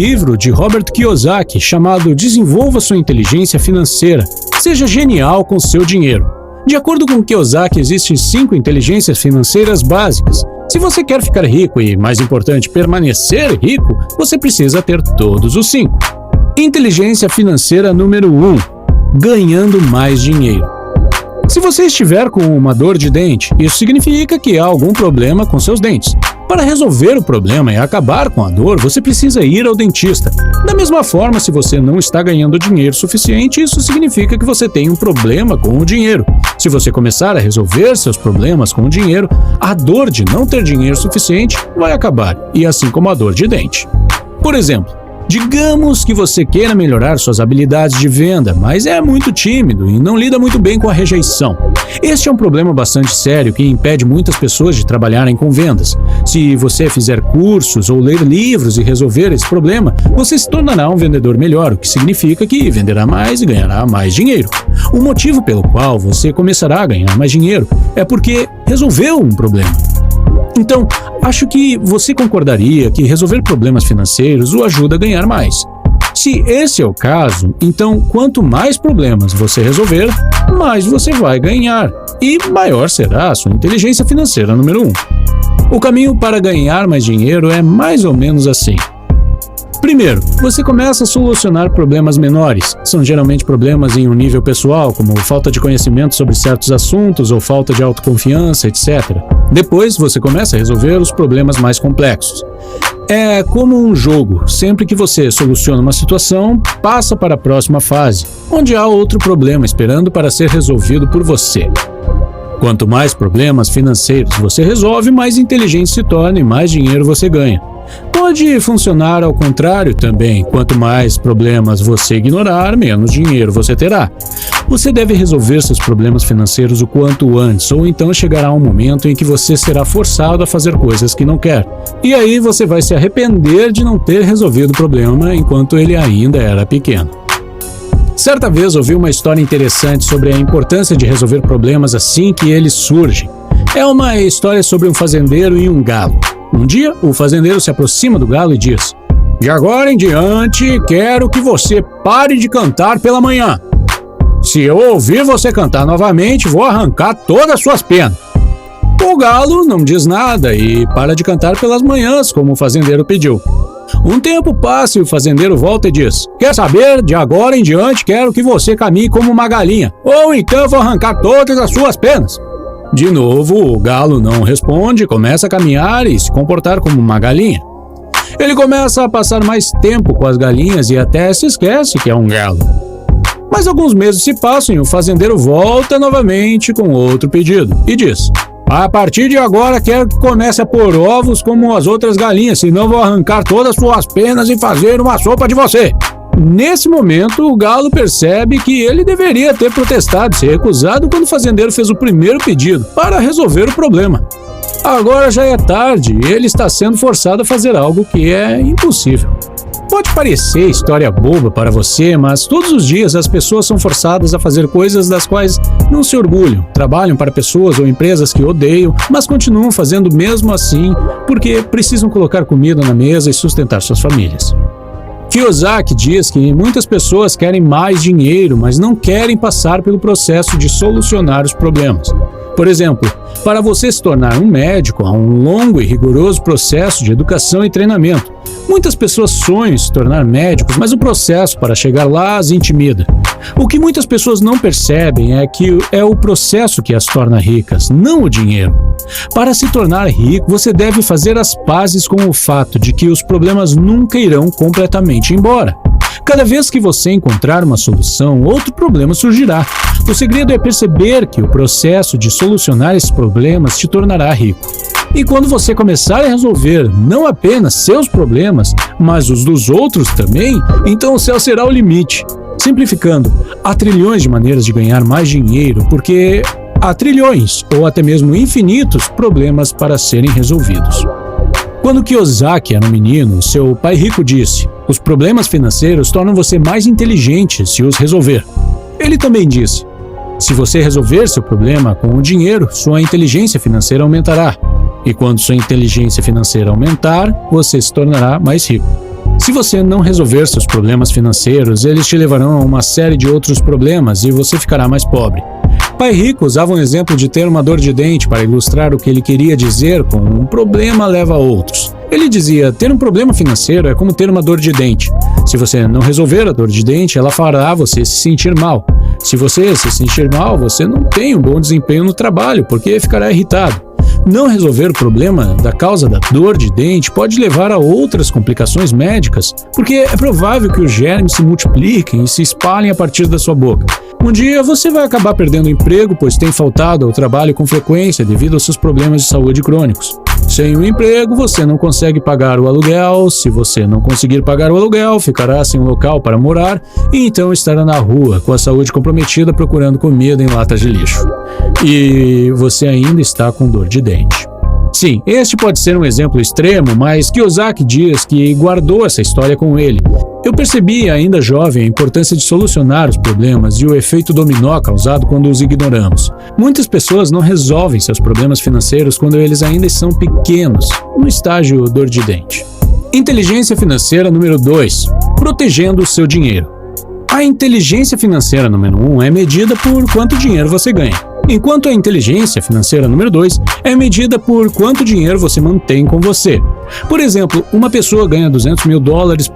livro de Robert Kiyosaki chamado Desenvolva Sua Inteligência Financeira. Seja genial com seu dinheiro. De acordo com Kiyosaki, existem 5 inteligências financeiras básicas. Se você quer ficar rico e, mais importante, permanecer rico, você precisa ter todos os 5. Inteligência financeira número 1. Ganhando mais dinheiro. Se você estiver com uma dor de dente, isso significa que há algum problema com seus dentes. Para resolver o problema e acabar com a dor, você precisa ir ao dentista. Da mesma forma, se você não está ganhando dinheiro suficiente, isso significa que você tem um problema com o dinheiro. Se você começar a resolver seus problemas com o dinheiro, a dor de não ter dinheiro suficiente vai acabar, e assim como a dor de dente. Por exemplo, digamos que você queira melhorar suas habilidades de venda, mas é muito tímido e não lida muito bem com a rejeição. Este é um problema bastante sério que impede muitas pessoas de trabalharem com vendas. Se você fizer cursos ou ler livros e resolver esse problema, você se tornará um vendedor melhor, o que significa que venderá mais e ganhará mais dinheiro. O motivo pelo qual você começará a ganhar mais dinheiro é porque resolveu um problema. Então, acho que você concordaria que resolver problemas financeiros o ajuda a ganhar mais. Se esse é o caso, então quanto mais problemas você resolver, mais você vai ganhar e maior será a sua inteligência financeira número 1. O caminho para ganhar mais dinheiro é mais ou menos assim. Primeiro, você começa a solucionar problemas menores. São geralmente problemas em um nível pessoal, como falta de conhecimento sobre certos assuntos ou falta de autoconfiança, etc. Depois, você começa a resolver os problemas mais complexos. É como um jogo. Sempre que você soluciona uma situação, passa para a próxima fase, onde há outro problema esperando para ser resolvido por você. Quanto mais problemas financeiros você resolve, mais inteligente se torna e mais dinheiro você ganha. Pode funcionar ao contrário também. Quanto mais problemas você ignorar, menos dinheiro você terá. Você deve resolver seus problemas financeiros o quanto antes, ou então chegará um momento em que você será forçado a fazer coisas que não quer. E aí você vai se arrepender de não ter resolvido o problema enquanto ele ainda era pequeno. Certa vez ouvi uma história interessante sobre a importância de resolver problemas assim que eles surgem. É uma história sobre um fazendeiro e um galo. Um dia, o fazendeiro se aproxima do galo e diz: "De agora em diante, quero que você pare de cantar pela manhã. Se eu ouvir você cantar novamente, vou arrancar todas as suas penas." O galo não diz nada e para de cantar pelas manhãs, como o fazendeiro pediu. Um tempo passa e o fazendeiro volta e diz: "Quer saber? De agora em diante, quero que você caminhe como uma galinha, ou então vou arrancar todas as suas penas." De novo, o galo não responde, começa a caminhar e se comportar como uma galinha. Ele começa a passar mais tempo com as galinhas e até se esquece que é um galo. Mas alguns meses se passam e o fazendeiro volta novamente com outro pedido e diz: "A partir de agora quero que comece a pôr ovos como as outras galinhas, senão vou arrancar todas as suas penas e fazer uma sopa de você." Nesse momento, o galo percebe que ele deveria ter protestado e se recusado quando o fazendeiro fez o primeiro pedido para resolver o problema. Agora já é tarde e ele está sendo forçado a fazer algo que é impossível. Pode parecer história boba para você, mas todos os dias as pessoas são forçadas a fazer coisas das quais não se orgulham. Trabalham para pessoas ou empresas que odeiam, mas continuam fazendo mesmo assim porque precisam colocar comida na mesa e sustentar suas famílias. Kiyosaki diz que muitas pessoas querem mais dinheiro, mas não querem passar pelo processo de solucionar os problemas. Por exemplo, para você se tornar um médico, há um longo e rigoroso processo de educação e treinamento. Muitas pessoas sonham em se tornar médicos, mas o processo para chegar lá as intimida. O que muitas pessoas não percebem é que é o processo que as torna ricas, não o dinheiro. Para se tornar rico, você deve fazer as pazes com o fato de que os problemas nunca irão completamente embora. Cada vez que você encontrar uma solução, outro problema surgirá. O segredo é perceber que o processo de solucionar esses problemas te tornará rico. E quando você começar a resolver não apenas seus problemas, mas os dos outros também, então o céu será o limite. Simplificando, há trilhões de maneiras de ganhar mais dinheiro, porque há trilhões, ou até mesmo infinitos, problemas para serem resolvidos. Quando Kiyosaki era um menino, seu pai rico disse: "Os problemas financeiros tornam você mais inteligente se os resolver." Ele também disse: "Se você resolver seu problema com o dinheiro, sua inteligência financeira aumentará. E quando sua inteligência financeira aumentar, você se tornará mais rico." Se você não resolver seus problemas financeiros, eles te levarão a uma série de outros problemas e você ficará mais pobre. Pai Rico usava um exemplo de ter uma dor de dente para ilustrar o que ele queria dizer com um problema leva a outros. Ele dizia, ter um problema financeiro é como ter uma dor de dente. Se você não resolver a dor de dente, ela fará você se sentir mal. Se você se sentir mal, você não tem um bom desempenho no trabalho, porque ficará irritado. Não resolver o problema da causa da dor de dente pode levar a outras complicações médicas, porque é provável que os germes se multipliquem e se espalhem a partir da sua boca. Um dia você vai acabar perdendo o emprego, pois tem faltado ao trabalho com frequência devido aos seus problemas de saúde crônicos. Sem o emprego, você não consegue pagar o aluguel. Se você não conseguir pagar o aluguel, ficará sem um local para morar e então estará na rua, com a saúde comprometida, procurando comida em latas de lixo. E você ainda está com dor de dente. Sim, este pode ser um exemplo extremo, mas Kiyosaki diz que guardou essa história com ele. Eu percebi, ainda jovem, a importância de solucionar os problemas e o efeito dominó causado quando os ignoramos. Muitas pessoas não resolvem seus problemas financeiros quando eles ainda são pequenos, no estágio dor de dente. Inteligência financeira número 2. Protegendo o seu dinheiro. A inteligência financeira número 1 é medida por quanto dinheiro você ganha, enquanto a inteligência financeira número 2 é medida por quanto dinheiro você mantém com você. Por exemplo, uma pessoa ganha $200 mil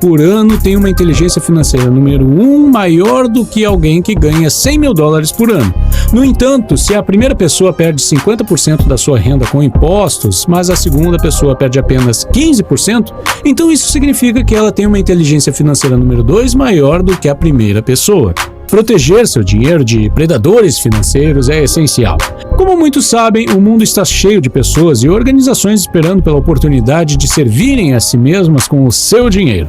por ano tem uma inteligência financeira número 1 maior do que alguém que ganha $100 mil por ano. No entanto, se a primeira pessoa perde 50% da sua renda com impostos, mas a segunda pessoa perde apenas 15%, então isso significa que ela tem uma inteligência financeira número 2 maior do que a primeira pessoa. Proteger seu dinheiro de predadores financeiros é essencial. Como muitos sabem, o mundo está cheio de pessoas e organizações esperando pela oportunidade de servirem a si mesmas com o seu dinheiro.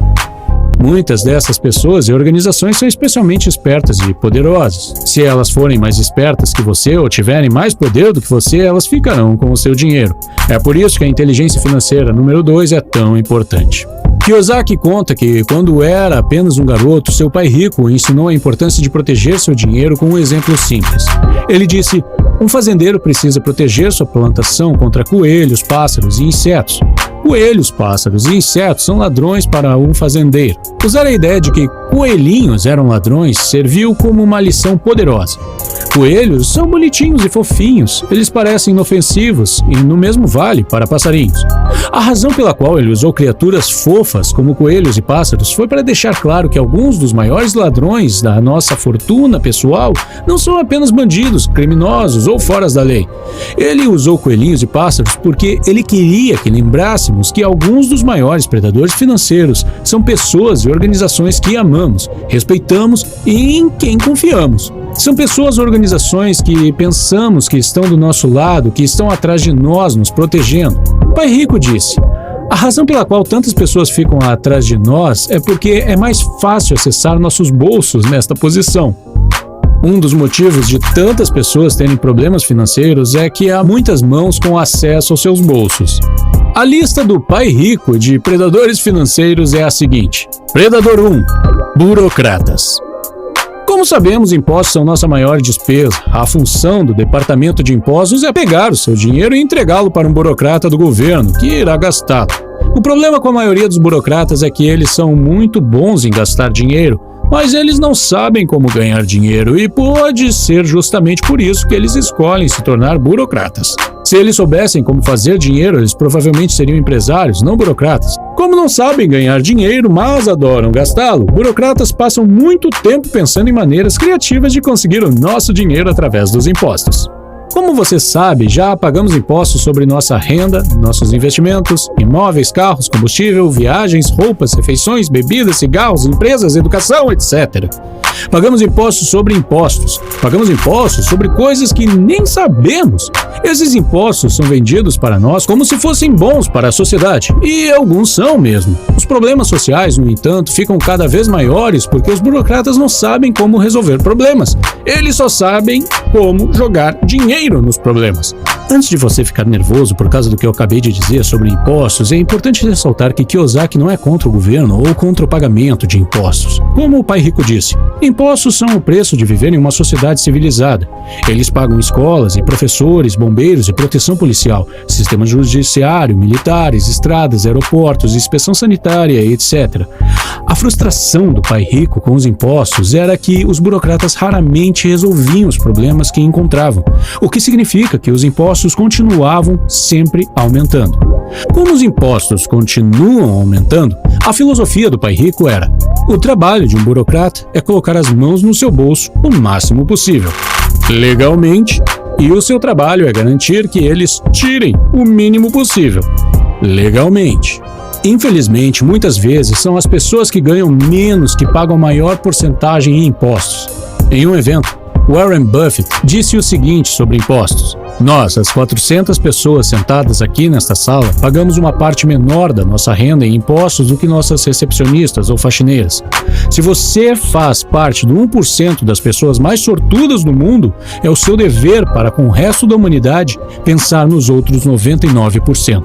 Muitas dessas pessoas e organizações são especialmente espertas e poderosas. Se elas forem mais espertas que você ou tiverem mais poder do que você, elas ficarão com o seu dinheiro. É por isso que a inteligência financeira número 2 é tão importante. Kiyosaki conta que, quando era apenas um garoto, seu pai rico o ensinou a importância de proteger seu dinheiro com um exemplo simples. Ele disse, um fazendeiro precisa proteger sua plantação contra coelhos, pássaros e insetos. Coelhos, pássaros e insetos são ladrões para um fazendeiro. Usar a ideia de que coelhinhos eram ladrões serviu como uma lição poderosa. Coelhos são bonitinhos e fofinhos, eles parecem inofensivos e no mesmo vale para passarinhos. A razão pela qual ele usou criaturas fofas como coelhos e pássaros foi para deixar claro que alguns dos maiores ladrões da nossa fortuna pessoal não são apenas bandidos, criminosos ou fora da lei. Ele usou coelhinhos e pássaros porque ele queria que lembrássemos que alguns dos maiores predadores financeiros são pessoas e organizações que amamos, respeitamos e em quem confiamos. São pessoas ou organizações que pensamos que estão do nosso lado, que estão atrás de nós, nos protegendo. Pai Rico disse, a razão pela qual tantas pessoas ficam atrás de nós é porque é mais fácil acessar nossos bolsos nesta posição. Um dos motivos de tantas pessoas terem problemas financeiros é que há muitas mãos com acesso aos seus bolsos. A lista do Pai Rico de predadores financeiros é a seguinte. Predador 1. Burocratas. Como sabemos, impostos são nossa maior despesa. A função do Departamento de Impostos é pegar o seu dinheiro e entregá-lo para um burocrata do governo, que irá gastá-lo. O problema com a maioria dos burocratas é que eles são muito bons em gastar dinheiro, mas eles não sabem como ganhar dinheiro e pode ser justamente por isso que eles escolhem se tornar burocratas. Se eles soubessem como fazer dinheiro, eles provavelmente seriam empresários, não burocratas. Como não sabem ganhar dinheiro, mas adoram gastá-lo, burocratas passam muito tempo pensando em maneiras criativas de conseguir o nosso dinheiro através dos impostos. Como você sabe, já pagamos impostos sobre nossa renda, nossos investimentos, imóveis, carros, combustível, viagens, roupas, refeições, bebidas, cigarros, empresas, educação, etc. Pagamos impostos sobre impostos. Pagamos impostos sobre coisas que nem sabemos. Esses impostos são vendidos para nós como se fossem bons para a sociedade. E alguns são mesmo. Os problemas sociais, no entanto, ficam cada vez maiores porque os burocratas não sabem como resolver problemas. Eles só sabem como jogar dinheiro nos problemas. Antes de você ficar nervoso por causa do que eu acabei de dizer sobre impostos, é importante ressaltar que Kiyosaki não é contra o governo ou contra o pagamento de impostos. Como o pai rico disse, impostos são o preço de viver em uma sociedade civilizada. Eles pagam escolas e professores, bombeiros e proteção policial, sistema judiciário, militares, estradas, aeroportos, inspeção sanitária, etc. A frustração do pai rico com os impostos era que os burocratas raramente resolviam os problemas que encontravam, o que significa que os impostos continuavam sempre aumentando. Como os impostos continuam aumentando, a filosofia do pai rico era: o trabalho de um burocrata é colocar as mãos no seu bolso o máximo possível, legalmente, e o seu trabalho é garantir que eles tirem o mínimo possível, legalmente. Infelizmente, muitas vezes são as pessoas que ganham menos que pagam maior porcentagem em impostos. Em um evento, Warren Buffett disse o seguinte sobre impostos: nós, as 400 pessoas sentadas aqui nesta sala, pagamos uma parte menor da nossa renda em impostos do que nossas recepcionistas ou faxineiras. Se você faz parte do 1% das pessoas mais sortudas do mundo, é o seu dever para com o resto da humanidade pensar nos outros 99%.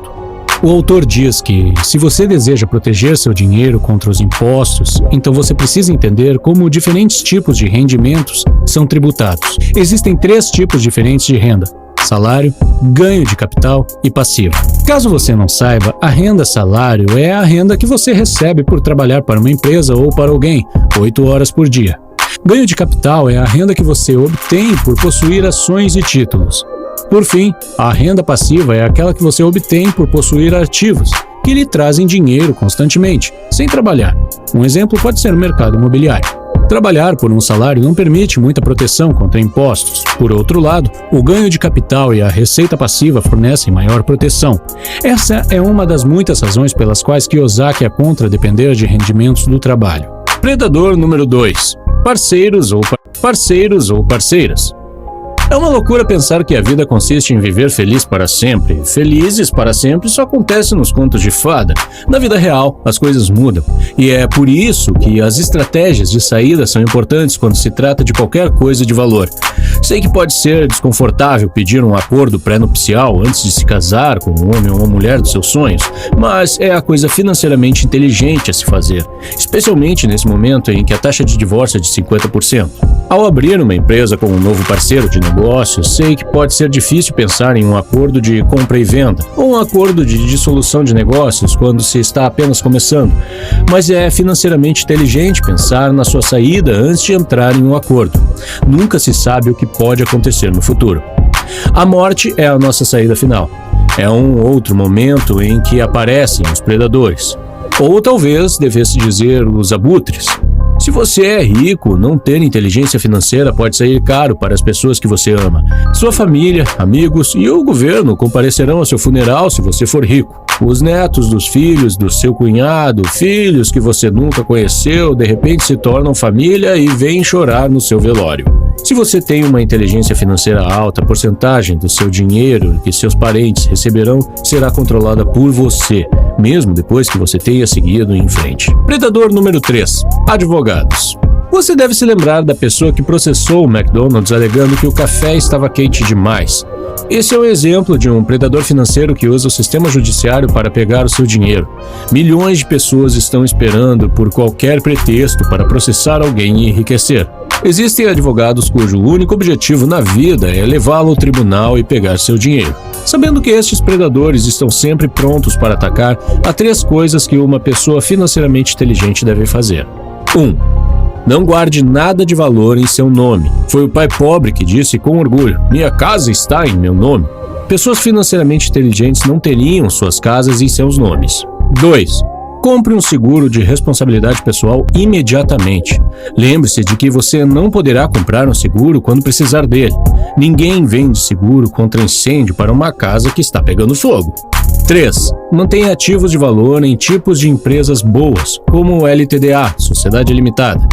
O autor diz que, se você deseja proteger seu dinheiro contra os impostos, então você precisa entender como diferentes tipos de rendimentos são tributados. Existem 3 tipos diferentes de renda: salário, ganho de capital e passivo. Caso você não saiba, a renda salário é a renda que você recebe por trabalhar para uma empresa ou para alguém, 8 horas por dia. Ganho de capital é a renda que você obtém por possuir ações e títulos. Por fim, a renda passiva é aquela que você obtém por possuir ativos, que lhe trazem dinheiro constantemente, sem trabalhar. Um exemplo pode ser o mercado imobiliário. Trabalhar por um salário não permite muita proteção contra impostos. Por outro lado, o ganho de capital e a receita passiva fornecem maior proteção. Essa é uma das muitas razões pelas quais Kiyosaki é contra depender de rendimentos do trabalho. Predador número 2. Parceiros ou parceiras. É uma loucura pensar que a vida consiste em viver feliz para sempre. Felizes para sempre só acontece nos contos de fada. Na vida real, as coisas mudam. E é por isso que as estratégias de saída são importantes quando se trata de qualquer coisa de valor. Sei que pode ser desconfortável pedir um acordo pré-nupcial antes de se casar com um homem ou uma mulher dos seus sonhos, mas é a coisa financeiramente inteligente a se fazer, especialmente nesse momento em que a taxa de divórcio é de 50%. Ao abrir uma empresa com um novo parceiro de negócios, sei que pode ser difícil pensar em um acordo de compra e venda, ou um acordo de dissolução de negócios quando se está apenas começando, mas é financeiramente inteligente pensar na sua saída antes de entrar em um acordo. Nunca se sabe o que pode acontecer no futuro. A morte é a nossa saída final. É um outro momento em que aparecem os predadores. Ou talvez devesse dizer os abutres. Se você é rico, não ter inteligência financeira pode sair caro para as pessoas que você ama. Sua família, amigos e o governo comparecerão ao seu funeral se você for rico. Os netos dos filhos do seu cunhado, filhos que você nunca conheceu, de repente se tornam família e vêm chorar no seu velório. Se você tem uma inteligência financeira alta, a porcentagem do seu dinheiro que seus parentes receberão será controlada por você, mesmo depois que você tenha seguido em frente. Predador número 3. Advogados. Você deve se lembrar da pessoa que processou o McDonald's alegando que o café estava quente demais. Esse é um exemplo de um predador financeiro que usa o sistema judiciário para pegar o seu dinheiro. Milhões de pessoas estão esperando por qualquer pretexto para processar alguém e enriquecer. Existem advogados cujo único objetivo na vida é levá-lo ao tribunal e pegar seu dinheiro. Sabendo que estes predadores estão sempre prontos para atacar, há 3 coisas que uma pessoa financeiramente inteligente deve fazer. 1. Não guarde nada de valor em seu nome. Foi o pai pobre que disse com orgulho: "Minha casa está em meu nome." Pessoas financeiramente inteligentes não teriam suas casas em seus nomes. 2. Compre um seguro de responsabilidade pessoal imediatamente. Lembre-se de que você não poderá comprar um seguro quando precisar dele. Ninguém vende seguro contra incêndio para uma casa que está pegando fogo. 3. Mantenha ativos de valor em tipos de empresas boas, como o LTDA, Sociedade Limitada.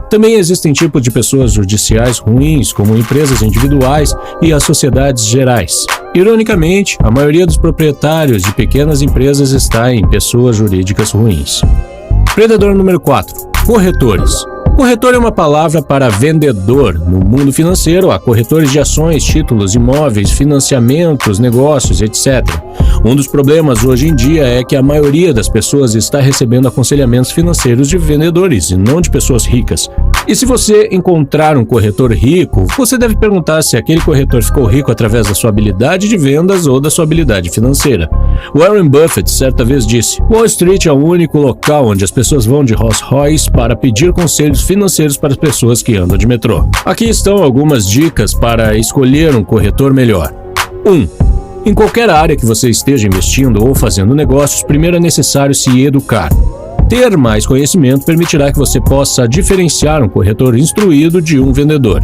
Também existem tipos de pessoas judiciais ruins, como empresas individuais e as sociedades gerais. Ironicamente, a maioria dos proprietários de pequenas empresas está em pessoas jurídicas ruins. Predador número 4. Corretores. Corretor é uma palavra para vendedor. No mundo financeiro, há corretores de ações, títulos, imóveis, financiamentos, negócios, etc. Um dos problemas hoje em dia é que a maioria das pessoas está recebendo aconselhamentos financeiros de vendedores e não de pessoas ricas. E se você encontrar um corretor rico, você deve perguntar se aquele corretor ficou rico através da sua habilidade de vendas ou da sua habilidade financeira. Warren Buffett certa vez disse: Wall Street é o único local onde as pessoas vão de Rolls Royce para pedir conselhos financeiros para as pessoas que andam de metrô. Aqui estão algumas dicas para escolher um corretor melhor. 1. Em qualquer área que você esteja investindo ou fazendo negócios, primeiro é necessário se educar. Ter mais conhecimento permitirá que você possa diferenciar um corretor instruído de um vendedor.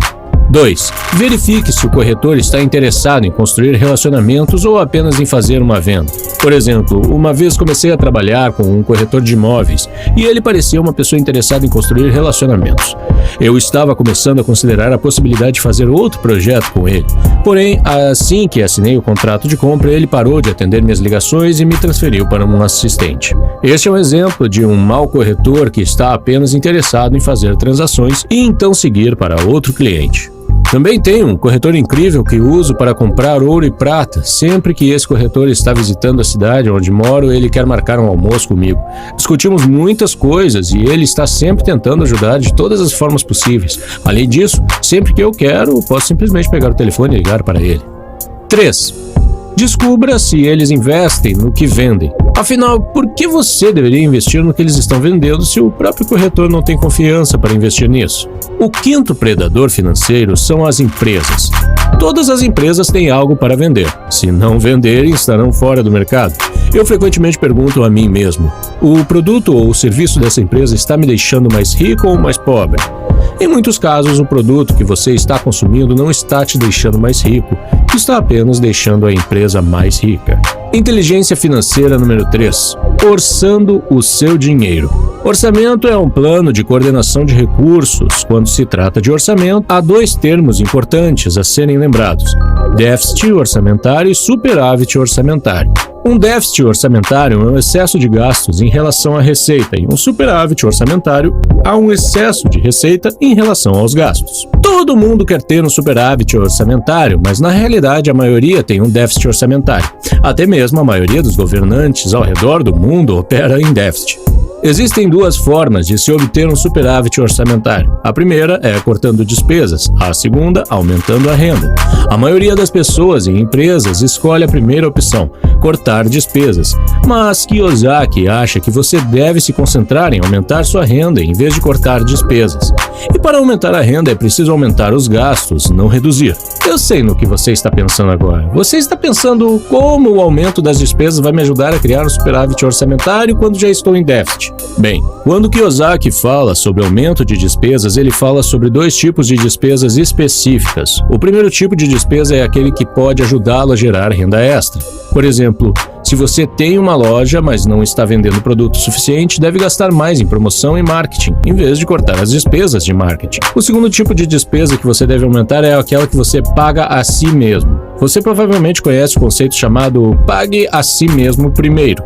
2. Verifique se o corretor está interessado em construir relacionamentos ou apenas em fazer uma venda. Por exemplo, uma vez comecei a trabalhar com um corretor de imóveis e ele parecia uma pessoa interessada em construir relacionamentos. Eu estava começando a considerar a possibilidade de fazer outro projeto com ele. Porém, assim que assinei o contrato de compra, ele parou de atender minhas ligações e me transferiu para um assistente. Este é um exemplo de um mau corretor que está apenas interessado em fazer transações e então seguir para outro cliente. Também tem um corretor incrível que uso para comprar ouro e prata. Sempre que esse corretor está visitando a cidade onde moro, ele quer marcar um almoço comigo. Discutimos muitas coisas e ele está sempre tentando ajudar de todas as formas possíveis. Além disso, sempre que eu quero, posso simplesmente pegar o telefone e ligar para ele. 3. Descubra se eles investem no que vendem. Afinal, por que você deveria investir no que eles estão vendendo se o próprio corretor não tem confiança para investir nisso? O quinto predador financeiro são as empresas. Todas as empresas têm algo para vender. Se não venderem, estarão fora do mercado. Eu frequentemente pergunto a mim mesmo: o produto ou o serviço dessa empresa está me deixando mais rico ou mais pobre? Em muitos casos, o produto que você está consumindo não está te deixando mais rico, está apenas deixando a empresa mais rica. Inteligência financeira número 3. Orçando o seu dinheiro. Orçamento é um plano de coordenação de recursos. Quando se trata de orçamento, há dois termos importantes a serem lembrados: déficit orçamentário e superávit orçamentário. Um déficit orçamentário é um excesso de gastos em relação à receita, e um superávit orçamentário há um excesso de receita em relação aos gastos. Todo mundo quer ter um superávit orçamentário, mas na realidade a maioria tem um déficit orçamentário. Até mesmo a maioria dos governantes ao redor do mundo opera em déficit. Existem duas formas de se obter um superávit orçamentário. A primeira é cortando despesas, a segunda, aumentando a renda. A maioria das pessoas e empresas escolhe a primeira opção, cortar despesas. Mas Kiyosaki acha que você deve se concentrar em aumentar sua renda em vez de cortar despesas. E para aumentar a renda é preciso aumentar os gastos, não reduzir. Eu sei no que você está pensando agora. Você está pensando como o aumento das despesas vai me ajudar a criar um superávit orçamentário quando já estou em déficit. Bem, quando Kiyosaki fala sobre aumento de despesas, ele fala sobre dois tipos de despesas específicas. O primeiro tipo de despesa é aquele que pode ajudá-lo a gerar renda extra. Por exemplo, se você tem uma loja, mas não está vendendo produto suficiente, deve gastar mais em promoção e marketing, em vez de cortar as despesas de marketing. O segundo tipo de despesa que você deve aumentar é aquela que você paga a si mesmo. Você provavelmente conhece o conceito chamado pague a si mesmo primeiro.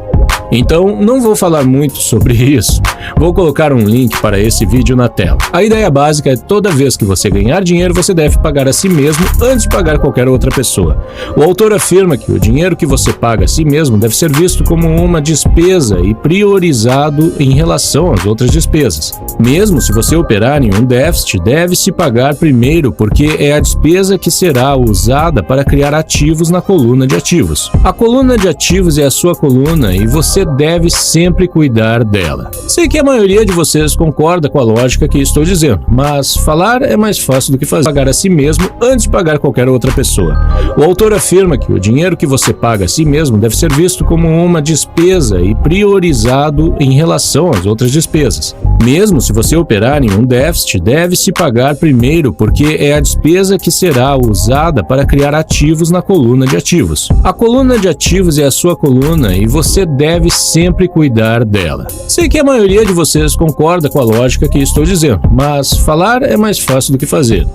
Então, não vou falar muito sobre isso. Vou colocar um link para esse vídeo na tela. A ideia básica é toda vez que você ganhar dinheiro, você deve pagar a si mesmo antes de pagar qualquer outra pessoa. O autor afirma que o dinheiro que você paga a si mesmo deve ser visto como uma despesa e priorizado em relação às outras despesas. Mesmo se você operar em um déficit, deve-se pagar primeiro porque é a despesa que será usada para criar ativos na coluna de ativos. A coluna de ativos é a sua coluna e você deve sempre cuidar dela. Sei que a maioria de vocês concorda com a lógica que estou dizendo, mas falar é mais fácil do que fazer. Pagar a si mesmo antes de pagar qualquer outra pessoa. O autor afirma que o dinheiro que você paga a si mesmo deve ser visto como uma despesa e priorizado em relação às outras despesas. Mesmo se você operar em um déficit, deve-se pagar primeiro porque é a despesa que será usada para criar ativos na coluna de ativos. A coluna de ativos é a sua coluna e você deve sempre cuidar dela. Sei que a maioria de vocês concorda com a lógica que estou dizendo, mas falar é mais fácil do que fazer.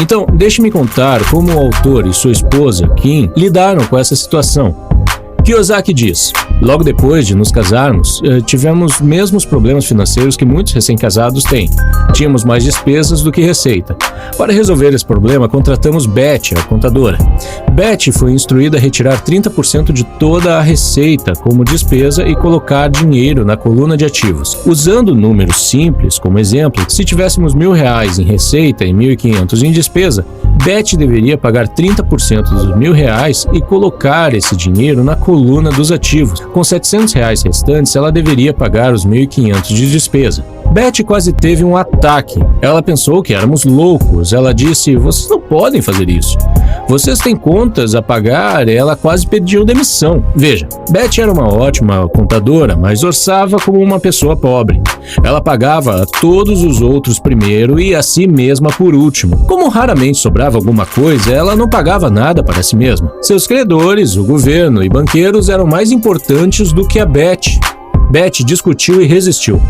Então, deixe-me contar como o autor e sua esposa, Kim, lidaram com essa situação. Kiyosaki diz: logo depois de nos casarmos, tivemos mesmos problemas financeiros que muitos recém-casados têm. Tínhamos mais despesas do que receita. Para resolver esse problema, contratamos Beth, a contadora. Beth foi instruída a retirar 30% de toda a receita como despesa e colocar dinheiro na coluna de ativos. Usando números simples como exemplo, se tivéssemos R$1.000 em receita e R$1.500 em despesa, Beth deveria pagar 30% dos R$1.000 e colocar esse dinheiro na coluna dos ativos. Com R$700 restantes, ela deveria pagar os R$1.500 de despesa. Beth quase teve um ataque. Ela pensou que éramos loucos. Ela disse: vocês não podem fazer isso. Vocês têm contas a pagar. Ela quase pediu demissão. Veja, Beth era uma ótima contadora, mas orçava como uma pessoa pobre. Ela pagava a todos os outros primeiro e a si mesma por último. Como raramente sobrava alguma coisa, ela não pagava nada para si mesma. Seus credores, o governo e banqueiros eram mais importantes do que a Beth. Beth discutiu e resistiu.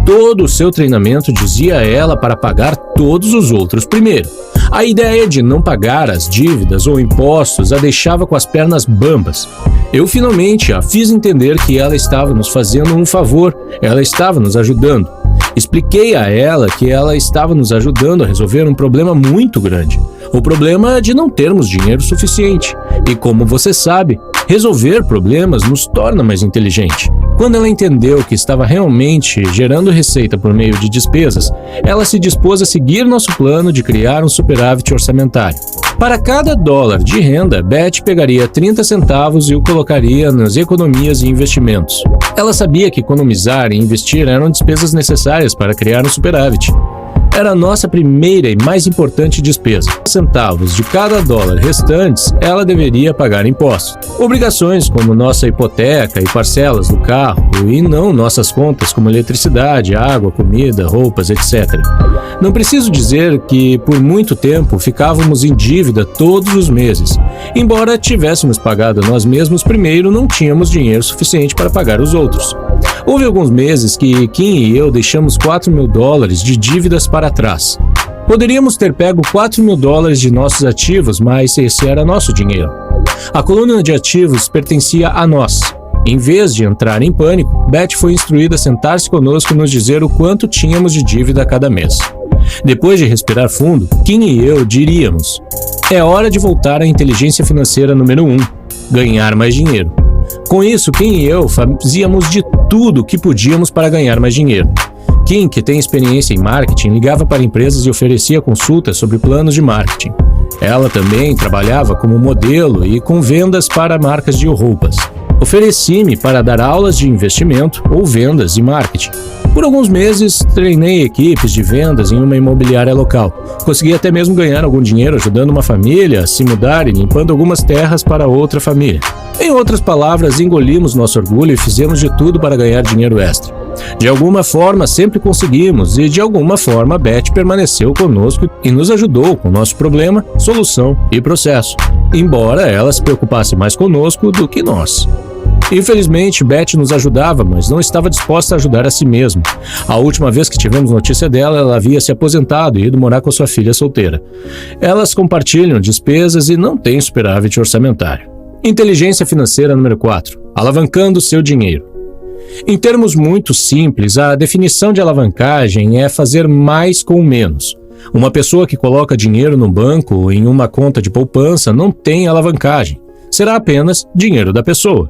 Todo o seu treinamento dizia a ela para pagar todos os outros primeiro. A ideia de não pagar as dívidas ou impostos a deixava com as pernas bambas. Eu finalmente a fiz entender que ela estava nos fazendo um favor, ela estava nos ajudando. Expliquei a ela que ela estava nos ajudando a resolver um problema muito grande. O problema de não termos dinheiro suficiente. E como você sabe, resolver problemas nos torna mais inteligente. Quando ela entendeu que estava realmente gerando receita por meio de despesas, ela se dispôs a seguir nosso plano de criar um superávit orçamentário. Para cada $1 de renda, Beth pegaria 30 centavos e o colocaria nas economias e investimentos. Ela sabia que economizar e investir eram despesas necessárias para criar um superávit. Era a nossa primeira e mais importante despesa. Centavos de cada $1 restantes, ela deveria pagar impostos. Obrigações como nossa hipoteca e parcelas do carro, e não nossas contas como eletricidade, água, comida, roupas, etc. Não preciso dizer que, por muito tempo, ficávamos em dívida todos os meses. Embora tivéssemos pagado nós mesmos primeiro, não tínhamos dinheiro suficiente para pagar os outros. Houve alguns meses que Kim e eu deixamos $4.000 de dívidas para trás. Poderíamos ter pego $4.000 de nossos ativos, mas esse era nosso dinheiro. A coluna de ativos pertencia a nós. Em vez de entrar em pânico, Beth foi instruída a sentar-se conosco e nos dizer o quanto tínhamos de dívida a cada mês. Depois de respirar fundo, Kim e eu diríamos: é hora de voltar à inteligência financeira número 1, ganhar mais dinheiro. Com isso, Kim e eu fazíamos de tudo o que podíamos para ganhar mais dinheiro. Kim, que tem experiência em marketing, ligava para empresas e oferecia consultas sobre planos de marketing. Ela também trabalhava como modelo e com vendas para marcas de roupas. Ofereci-me para dar aulas de investimento ou vendas e marketing. Por alguns meses, treinei equipes de vendas em uma imobiliária local. Consegui até mesmo ganhar algum dinheiro ajudando uma família a se mudar e limpando algumas terras para outra família. Em outras palavras, engolimos nosso orgulho e fizemos de tudo para ganhar dinheiro extra. De alguma forma, sempre conseguimos e, de alguma forma, Beth permaneceu conosco e nos ajudou com nosso problema, solução e processo, embora ela se preocupasse mais conosco do que nós. Infelizmente, Beth nos ajudava, mas não estava disposta a ajudar a si mesma. A última vez que tivemos notícia dela, ela havia se aposentado e ido morar com sua filha solteira. Elas compartilham despesas e não têm superávit orçamentário. Inteligência financeira número 4. Alavancando seu dinheiro. Em termos muito simples, a definição de alavancagem é fazer mais com menos. Uma pessoa que coloca dinheiro no banco ou em uma conta de poupança não tem alavancagem. Será apenas dinheiro da pessoa.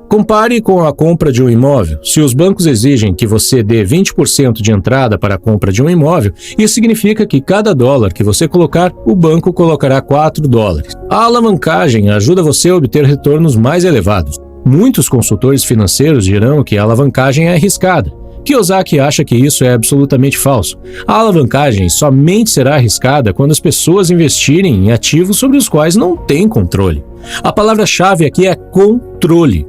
Compare com a compra de um imóvel. Se os bancos exigem que você dê 20% de entrada para a compra de um imóvel, isso significa que cada $1 que você colocar, o banco colocará $4. A alavancagem ajuda você a obter retornos mais elevados. Muitos consultores financeiros dirão que a alavancagem é arriscada. Kiyosaki acha que isso é absolutamente falso. A alavancagem somente será arriscada quando as pessoas investirem em ativos sobre os quais não têm controle. A palavra-chave aqui é controle.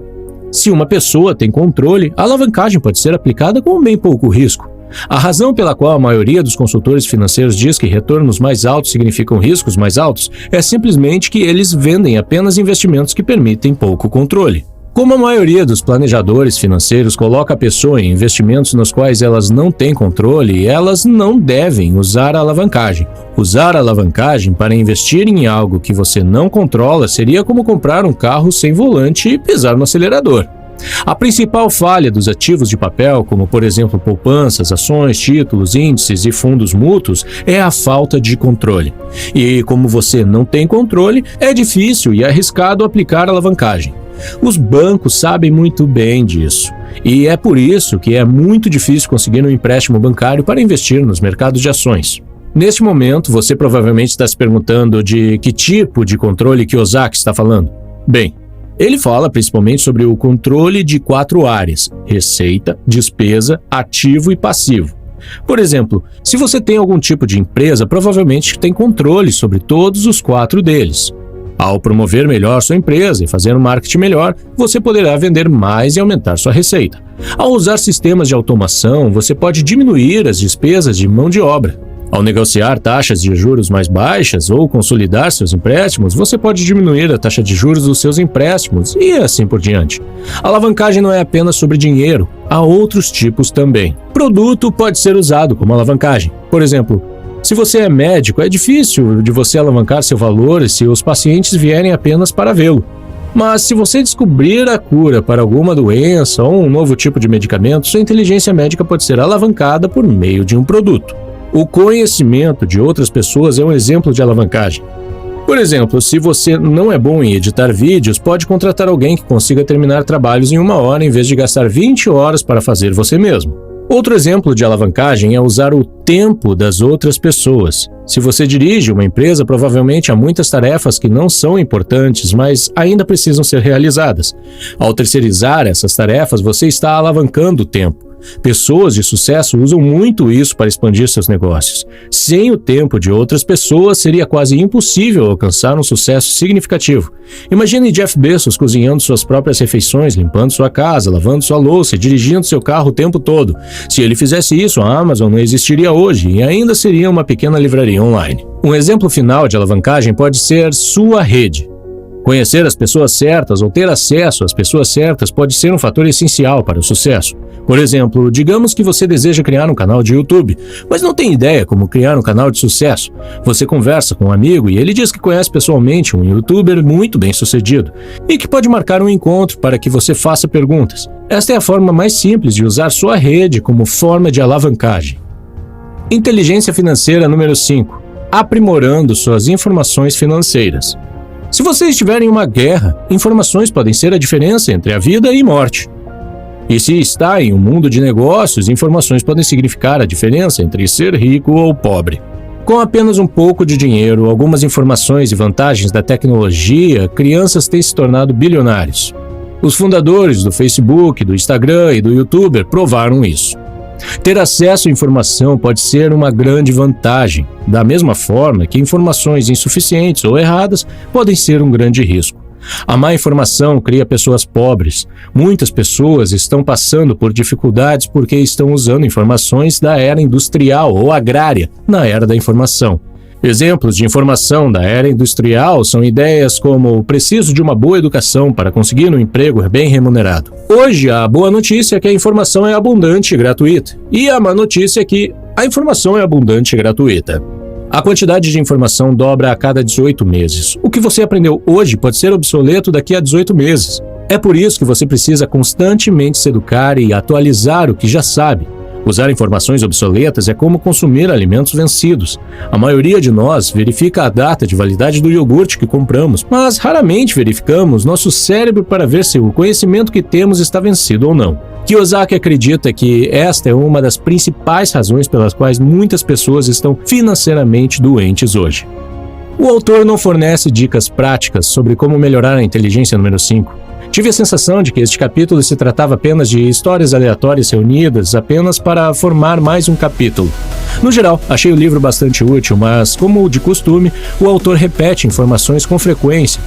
Se uma pessoa tem controle, a alavancagem pode ser aplicada com bem pouco risco. A razão pela qual a maioria dos consultores financeiros diz que retornos mais altos significam riscos mais altos é simplesmente que eles vendem apenas investimentos que permitem pouco controle. Como a maioria dos planejadores financeiros coloca a pessoa em investimentos nos quais elas não têm controle, elas não devem usar a alavancagem. Usar a alavancagem para investir em algo que você não controla seria como comprar um carro sem volante e pisar no acelerador. A principal falha dos ativos de papel, como por exemplo poupanças, ações, títulos, índices e fundos mútuos, é a falta de controle. E como você não tem controle, é difícil e arriscado aplicar a alavancagem. Os bancos sabem muito bem disso, e é por isso que é muito difícil conseguir um empréstimo bancário para investir nos mercados de ações. Neste momento, você provavelmente está se perguntando de que tipo de controle Kiyosaki está falando. Bem, ele fala principalmente sobre o controle de 4 áreas: receita, despesa, ativo e passivo. Por exemplo, se você tem algum tipo de empresa, provavelmente tem controle sobre todos os 4 deles. Ao promover melhor sua empresa e fazer um marketing melhor, você poderá vender mais e aumentar sua receita. Ao usar sistemas de automação, você pode diminuir as despesas de mão de obra. Ao negociar taxas de juros mais baixas ou consolidar seus empréstimos, você pode diminuir a taxa de juros dos seus empréstimos e assim por diante. A alavancagem não é apenas sobre dinheiro, há outros tipos também. Produto pode ser usado como alavancagem. Por exemplo, se você é médico, é difícil de você alavancar seu valor se os pacientes vierem apenas para vê-lo. Mas se você descobrir a cura para alguma doença ou um novo tipo de medicamento, sua inteligência médica pode ser alavancada por meio de um produto. O conhecimento de outras pessoas é um exemplo de alavancagem. Por exemplo, se você não é bom em editar vídeos, pode contratar alguém que consiga terminar trabalhos em 1 hora em vez de gastar 20 horas para fazer você mesmo. Outro exemplo de alavancagem é usar o tempo das outras pessoas. Se você dirige uma empresa, provavelmente há muitas tarefas que não são importantes, mas ainda precisam ser realizadas. Ao terceirizar essas tarefas, você está alavancando o tempo. Pessoas de sucesso usam muito isso para expandir seus negócios. Sem o tempo de outras pessoas, seria quase impossível alcançar um sucesso significativo. Imagine Jeff Bezos cozinhando suas próprias refeições, limpando sua casa, lavando sua louça e dirigindo seu carro o tempo todo. Se ele fizesse isso, a Amazon não existiria hoje e ainda seria uma pequena livraria online. Um exemplo final de alavancagem pode ser sua rede. Conhecer as pessoas certas ou ter acesso às pessoas certas pode ser um fator essencial para o sucesso. Por exemplo, digamos que você deseja criar um canal de YouTube, mas não tem ideia como criar um canal de sucesso. Você conversa com um amigo e ele diz que conhece pessoalmente um YouTuber muito bem sucedido e que pode marcar um encontro para que você faça perguntas. Esta é a forma mais simples de usar sua rede como forma de alavancagem. Inteligência financeira número 5. Aprimorando suas informações financeiras. Se você estiver em uma guerra, informações podem ser a diferença entre a vida e morte. E se está em um mundo de negócios, informações podem significar a diferença entre ser rico ou pobre. Com apenas um pouco de dinheiro, algumas informações e vantagens da tecnologia, crianças têm se tornado bilionários. Os fundadores do Facebook, do Instagram e do YouTube provaram isso. Ter acesso à informação pode ser uma grande vantagem, da mesma forma que informações insuficientes ou erradas podem ser um grande risco. A má informação cria pessoas pobres. Muitas pessoas estão passando por dificuldades porque estão usando informações da era industrial ou agrária na era da informação. Exemplos de informação da era industrial são ideias como preciso de uma boa educação para conseguir um emprego bem remunerado. Hoje, a boa notícia é que a informação é abundante e gratuita. E a má notícia é que a informação é abundante e gratuita. A quantidade de informação dobra a cada 18 meses. O que você aprendeu hoje pode ser obsoleto daqui a 18 meses. É por isso que você precisa constantemente se educar e atualizar o que já sabe. Usar informações obsoletas é como consumir alimentos vencidos. A maioria de nós verifica a data de validade do iogurte que compramos, mas raramente verificamos nosso cérebro para ver se o conhecimento que temos está vencido ou não. Kiyosaki acredita que esta é uma das principais razões pelas quais muitas pessoas estão financeiramente doentes hoje. O autor não fornece dicas práticas sobre como melhorar a inteligência número 5. Tive a sensação de que este capítulo se tratava apenas de histórias aleatórias reunidas apenas para formar mais um capítulo. No geral, achei o livro bastante útil, mas, como de costume, o autor repete informações com frequência.